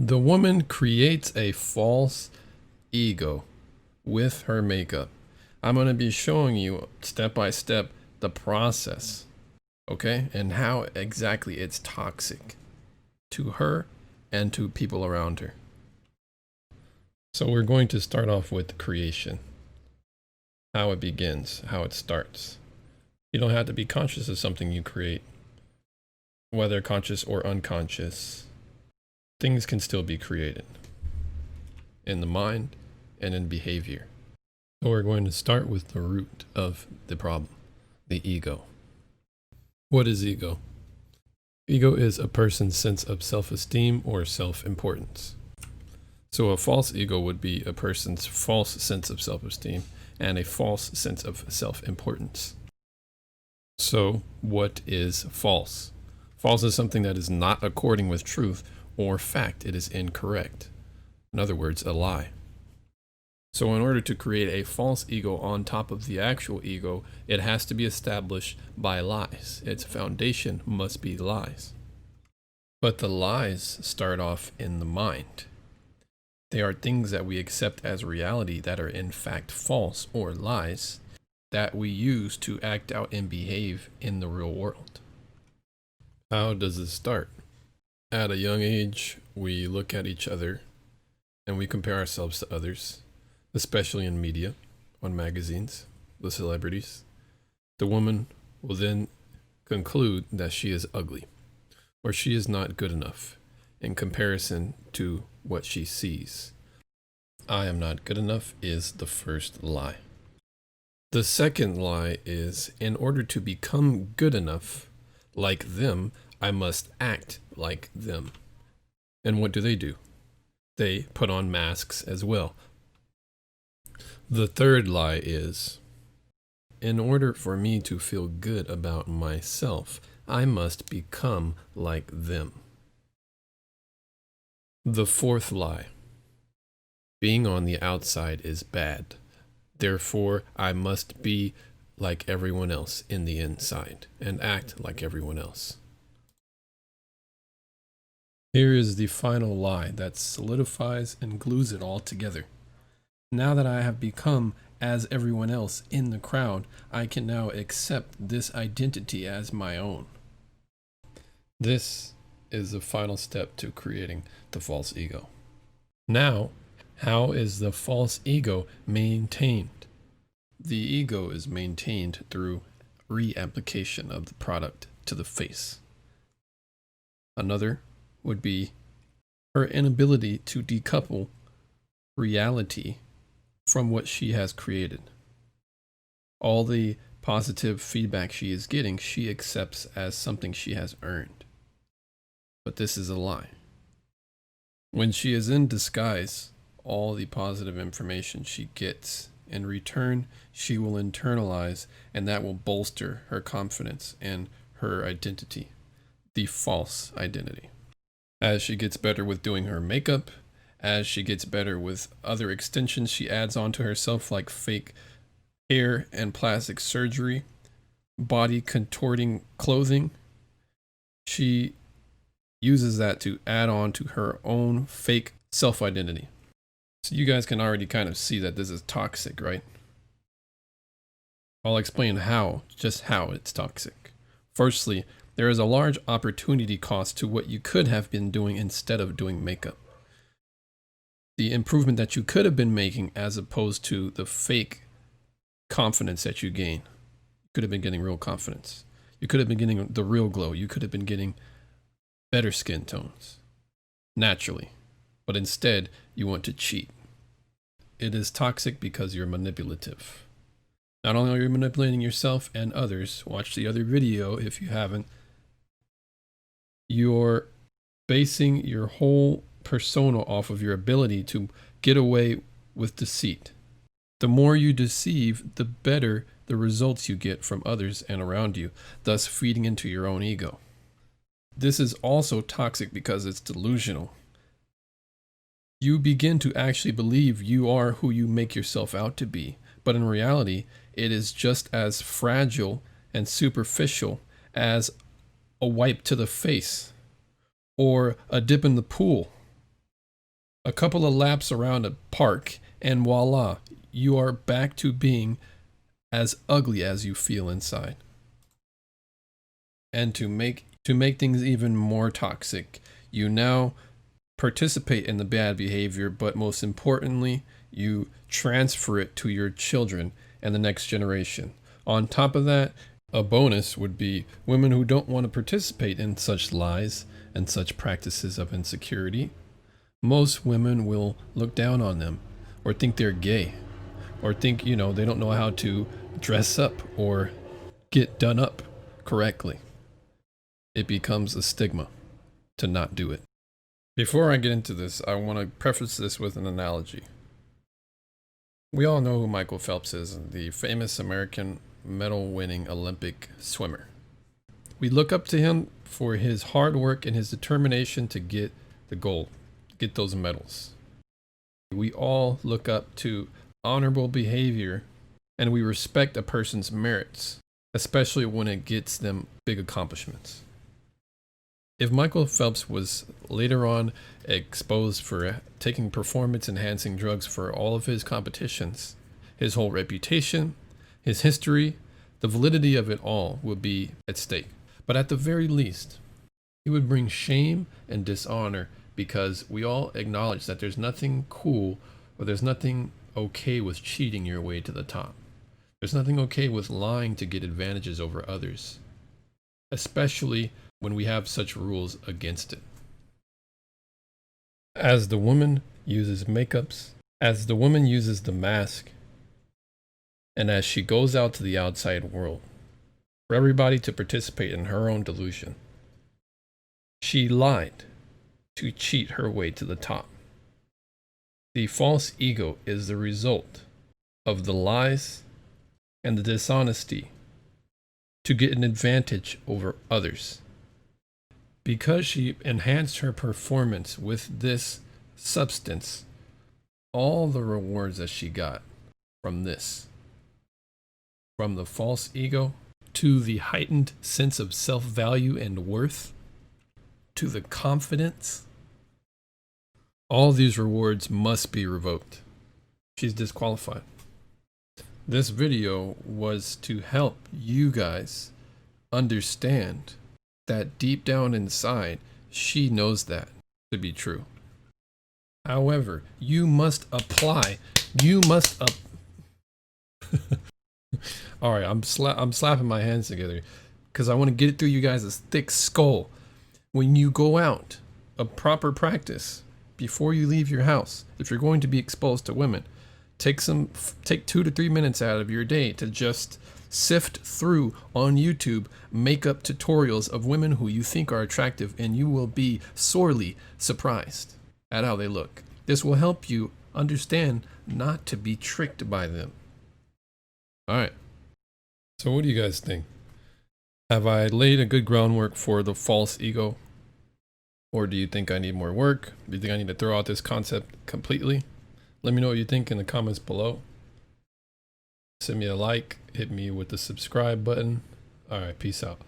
The woman creates a false ego with her makeup. I'm going to be showing you step by step the process, okay? And how exactly it's toxic to her and to people around her. So we're going to start off with creation. How it begins, how it starts. You don't have to be conscious of something you create, whether conscious or unconscious. Things can still be created in the mind and in behavior. So we're going to start with the root of the problem, the ego. What is ego? Ego is a person's sense of self-esteem or self-importance. So a false ego would be a person's false sense of self-esteem and a false sense of self-importance. So what is false? False is something that is not according with truth or fact. It is incorrect. In other words, a lie. So in order to create a false ego on top of the actual ego, it has to be established by lies. Its foundation must be lies. But the lies start off in the mind. They are things that we accept as reality that are in fact false or lies that we use to act out and behave in the real world. How does it start? At a young age, we look at each other and we compare ourselves to others, especially in media, on magazines, the celebrities. The woman will then conclude that she is ugly or she is not good enough in comparison to what she sees. I am not good enough is the first lie. The second lie is, in order to become good enough like them, I must act like them. And what do? They put on masks as well. The third lie is, in order for me to feel good about myself, I must become like them. The fourth lie, being on the outside is bad. Therefore, I must be like everyone else in the inside and act like everyone else. Here is the final lie that solidifies and glues it all together. Now that I have become as everyone else in the crowd, I can now accept this identity as my own. This is the final step to creating the false ego. Now, how is the false ego maintained? The ego is maintained through reapplication of the product to the face. Another would be her inability to decouple reality from what she has created. All the positive feedback she is getting, she accepts as something she has earned. But this is a lie. When she is in disguise, all the positive information she gets, in return, she will internalize, and that will bolster her confidence and her identity, the false identity. As she gets better with doing her makeup, as she gets better with other extensions she adds onto herself, like fake hair and plastic surgery, body contorting clothing, she uses that to add on to her own fake self-identity. So you guys can already kind of see that this is toxic, right? I'll explain just how it's toxic. Firstly, there is a large opportunity cost to what you could have been doing instead of doing makeup. The improvement that you could have been making as opposed to the fake confidence that you gain. You could have been getting real confidence. You could have been getting the real glow. You could have been getting better skin tones naturally, but instead you want to cheat. It is toxic because you're manipulative. Not only are you manipulating yourself and others, watch the other video if you haven't, you're basing your whole persona off of your ability to get away with deceit. The more you deceive, the better the results you get from others and around you, thus feeding into your own ego. This is also toxic because it's delusional. You begin to actually believe you are who you make yourself out to be, but in reality, it is just as fragile and superficial as a wipe to the face or a dip in the pool. A couple of laps around a park, and voila, you are back to being as ugly as you feel inside. And to make things even more toxic, you now participate in the bad behavior, but most importantly, you transfer it to your children and the next generation. On top of that, a bonus would be women who don't want to participate in such lies and such practices of insecurity. Most women will look down on them or think they're gay or think, they don't know how to dress up or get done up correctly. It becomes a stigma to not do it. Before I get into this, I want to preface this with an analogy. We all know who Michael Phelps is, the famous American medal-winning Olympic swimmer. We look up to him for his hard work and his determination to get the gold, get those medals. We all look up to honorable behavior, and we respect a person's merits, especially when it gets them big accomplishments. If Michael Phelps was later on exposed for taking performance-enhancing drugs for all of his competitions, his whole reputation, his history, the validity of it all would be at stake. But at the very least, he would bring shame and dishonor, because we all acknowledge that there's nothing cool or there's nothing okay with cheating your way to the top. There's nothing okay with lying to get advantages over others, especially when we have such rules against it. As the woman uses makeups, as the woman uses the mask, and as she goes out to the outside world for everybody to participate in her own delusion, she lied to cheat her way to the top. The false ego is the result of the lies and the dishonesty to get an advantage over others. Because she enhanced her performance with this substance, all the rewards that she got from this, from the false ego to the heightened sense of self-value and worth, to the confidence, all these rewards must be revoked. She's disqualified. This video was to help you guys understand that deep down inside, she knows that to be true. However, you must apply. All right, I'm slapping my hands together because I want to get it through you guys' thick skull. When you go out, a proper practice before you leave your house, if you're going to be exposed to women, take 2 to 3 minutes out of your day to just sift through on YouTube makeup tutorials of women who you think are attractive, and you will be sorely surprised at how they look. This will help you understand not to be tricked by them. All right. So what do you guys think? Have I laid a good groundwork for the false ego? Or do you think I need more work? Do you think I need to throw out this concept completely? Let me know what you think in the comments below. Send me a like, hit me with the subscribe button. All right, peace out.